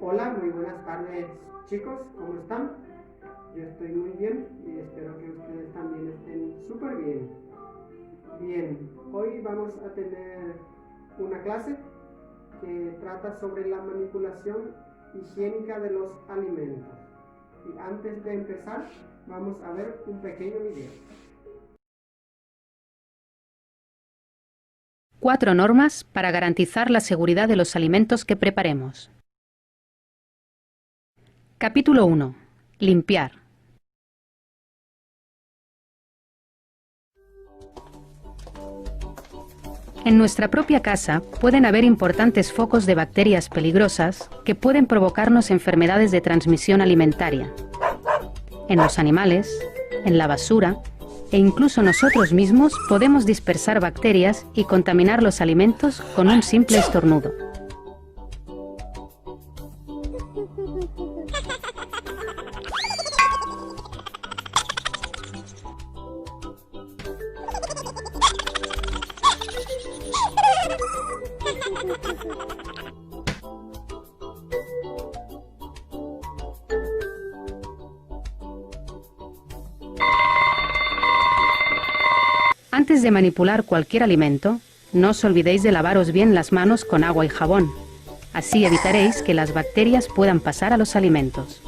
Hola, muy buenas tardes chicos, ¿cómo están? Yo estoy muy bien y espero que ustedes también estén súper bien. Bien, hoy vamos a tener una clase que trata sobre la manipulación higiénica de los alimentos. Y antes de empezar, vamos a ver un pequeño video. 4 normas para garantizar la seguridad de los alimentos que preparemos. Capítulo 1. Limpiar. En nuestra propia casa pueden haber importantes focos de bacterias peligrosas que pueden provocarnos enfermedades de transmisión alimentaria. En los animales, en la basura e incluso nosotros mismos podemos dispersar bacterias y contaminar los alimentos con un simple estornudo. Antes de manipular cualquier alimento, no os olvidéis de lavaros bien las manos con agua y jabón. Así evitaréis que las bacterias puedan pasar a los alimentos.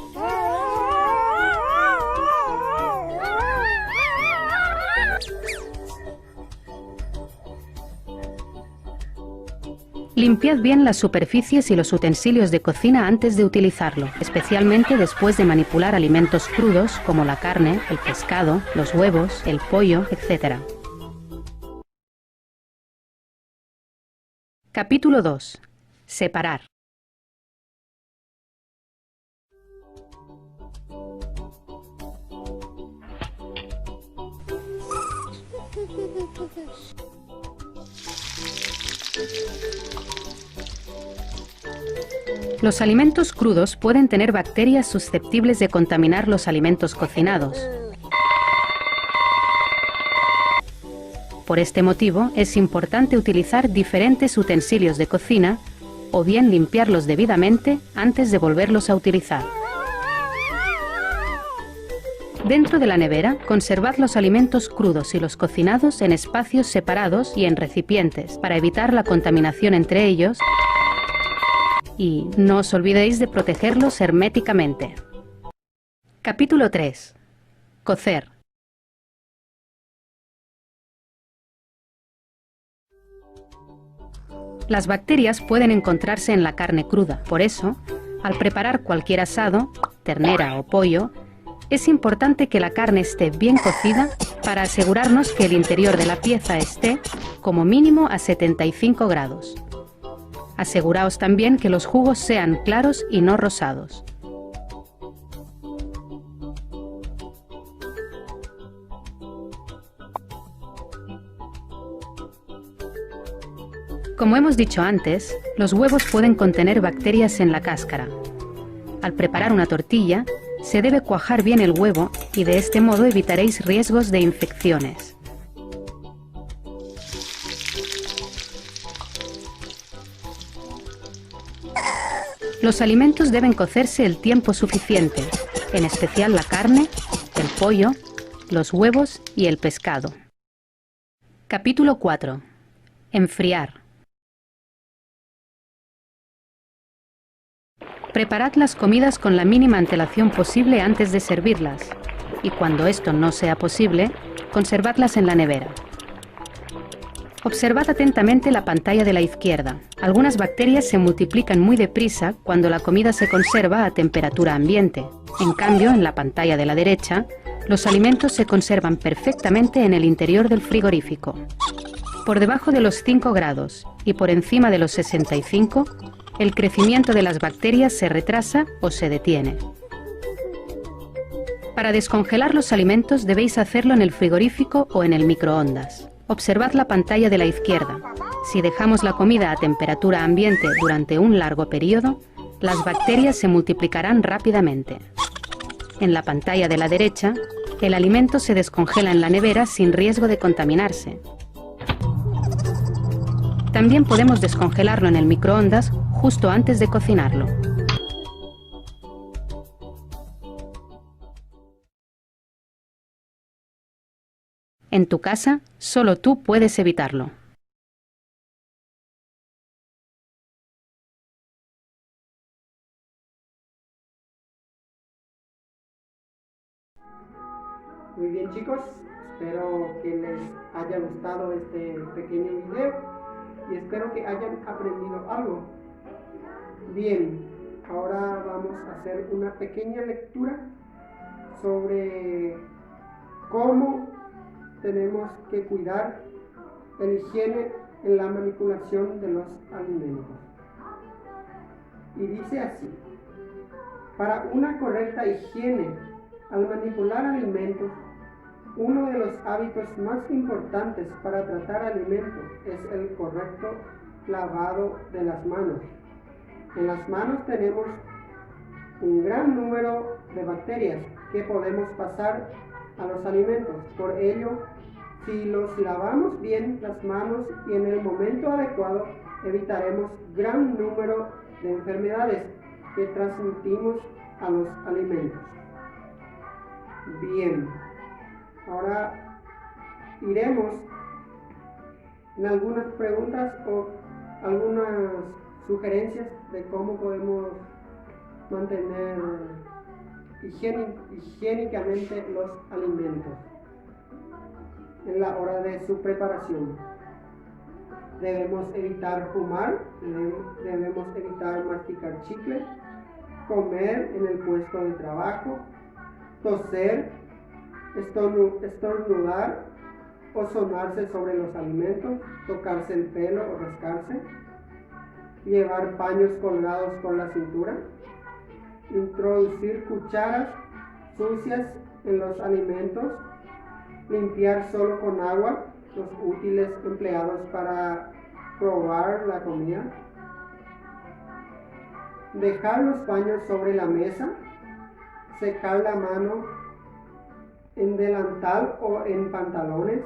Limpiad bien las superficies y los utensilios de cocina antes de utilizarlo, especialmente después de manipular alimentos crudos como la carne, el pescado, los huevos, el pollo, etc. Capítulo 2. Separar. Los alimentos crudos pueden tener bacterias susceptibles de contaminar los alimentos cocinados. Por este motivo, es importante utilizar diferentes utensilios de cocina o bien limpiarlos debidamente antes de volverlos a utilizar. Dentro de la nevera, conservad los alimentos crudos y los cocinados en espacios separados y en recipientes para evitar la contaminación entre ellos, y no os olvidéis de protegerlos herméticamente. Capítulo 3. Cocer. Las bacterias pueden encontrarse en la carne cruda, por eso, al preparar cualquier asado, ternera o pollo, es importante que la carne esté bien cocida para asegurarnos que el interior de la pieza esté, como mínimo, a 75 grados. Aseguraos también que los jugos sean claros y no rosados. Como hemos dicho antes, los huevos pueden contener bacterias en la cáscara. Al preparar una tortilla, se debe cuajar bien el huevo y de este modo evitaréis riesgos de infecciones. Los alimentos deben cocerse el tiempo suficiente, en especial la carne, el pollo, los huevos y el pescado. Capítulo 4. Enfriar. Preparad las comidas con la mínima antelación posible antes de servirlas, y cuando esto no sea posible, conservadlas en la nevera. Observad atentamente la pantalla de la izquierda. Algunas bacterias se multiplican muy deprisa cuando la comida se conserva a temperatura ambiente. En cambio, en la pantalla de la derecha, los alimentos se conservan perfectamente en el interior del frigorífico. Por debajo de los 5 grados y por encima de los 65, el crecimiento de las bacterias se retrasa o se detiene. Para descongelar los alimentos debéis hacerlo en el frigorífico o en el microondas. Observad la pantalla de la izquierda. Si dejamos la comida a temperatura ambiente durante un largo periodo, las bacterias se multiplicarán rápidamente. En la pantalla de la derecha, el alimento se descongela en la nevera sin riesgo de contaminarse. También podemos descongelarlo en el microondas justo antes de cocinarlo. En tu casa, solo tú puedes evitarlo. Muy bien, chicos, espero que les haya gustado este pequeño video y espero que hayan aprendido algo. Bien, ahora vamos a hacer una pequeña lectura sobre cómo tenemos que cuidar la higiene en la manipulación de los alimentos. Y dice así: para una correcta higiene al manipular alimentos, uno de los hábitos más importantes para tratar alimentos es el correcto lavado de las manos. En las manos tenemos un gran número de bacterias que podemos pasar a los alimentos. Por ello, si los lavamos bien las manos y en el momento adecuado, evitaremos gran número de enfermedades que transmitimos a los alimentos. Bien, ahora iremos en algunas preguntas o algunas sugerencias de cómo podemos mantener higiénicamente los alimentos en la hora de su preparación. Debemos evitar fumar, debemos evitar masticar chicle, comer en el puesto de trabajo, toser, estornudar o sonarse sobre los alimentos, tocarse el pelo o rascarse, llevar paños colgados por la cintura, introducir cucharas sucias en los alimentos, limpiar solo con agua los útiles empleados para probar la comida, dejar los paños sobre la mesa, secar la mano en delantal o en pantalones,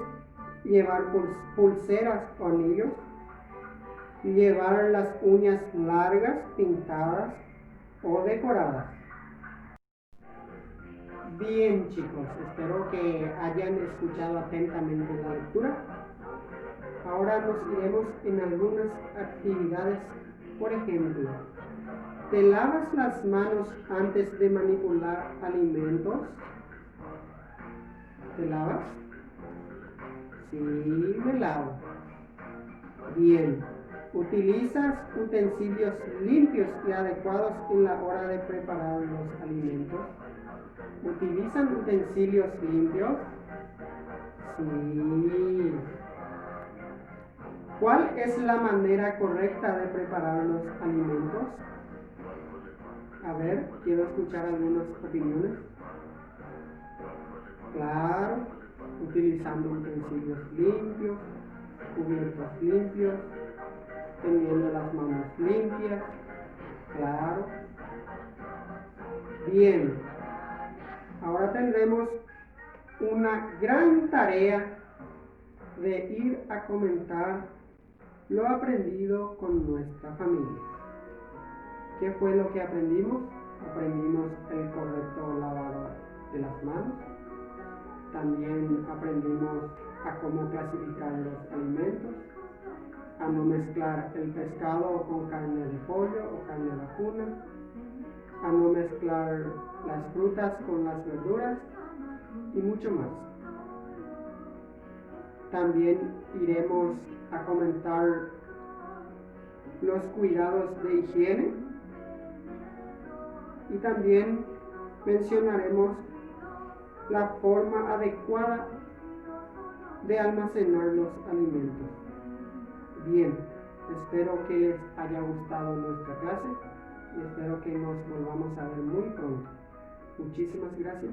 llevar pulseras o anillos, llevar las uñas largas, pintadas o decoradas. Bien, chicos, espero que hayan escuchado atentamente la lectura. Ahora nos iremos en algunas actividades. Por ejemplo, ¿te lavas las manos antes de manipular alimentos? ¿Te lavas? Sí, me lavo. Bien. ¿Utilizas utensilios limpios y adecuados en la hora de preparar los alimentos? ¿Utilizan utensilios limpios? Sí. ¿Cuál es la manera correcta de preparar los alimentos? A ver, quiero escuchar algunas opiniones. Claro, utilizando utensilios limpios, cubiertos limpios, teniendo las manos limpias. Claro. Bien. Ahora tendremos una gran tarea de ir a comentar lo aprendido con nuestra familia. ¿Qué fue lo que aprendimos? Aprendimos el correcto lavado de las manos. También aprendimos a cómo clasificar los alimentos, a no mezclar el pescado con carne de pollo o carne vacuna, a no mezclar las frutas con las verduras y mucho más. También iremos a comentar los cuidados de higiene y también mencionaremos la forma adecuada de almacenar los alimentos. Bien, espero que les haya gustado nuestra clase y espero que nos volvamos a ver muy pronto. Muchísimas gracias.